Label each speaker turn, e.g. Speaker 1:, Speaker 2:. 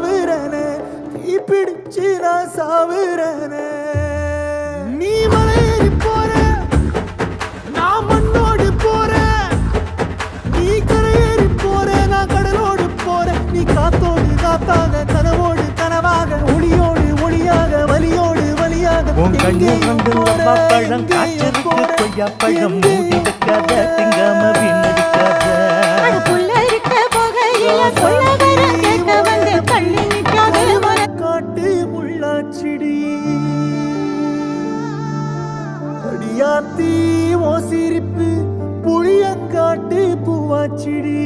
Speaker 1: சாவுறனே தீ பிடிச்சு நான் சாவுறனே நீ மலையேறி போற நான் மண்ணோடு போறேன் நீ கரையேறி போற நான் கடலோடு போறேன் நீ காத்தோடு காத்தாக கனவோடு கனவாக ஒளியோடு ஒளியாக வலியோடு வலியாக
Speaker 2: உன் கண்ணு கண்டு லவ்வா பழம் காய்ச்சலுக்கு கொய்யா பழம் மூடி வைக்காத திங்காம வீணடிக்காத
Speaker 1: காட்டு முள்ளாச்சிடி அடியாத்தி ஓ சிரிப்பு புளியங்காட்டு பூவாச்சிடி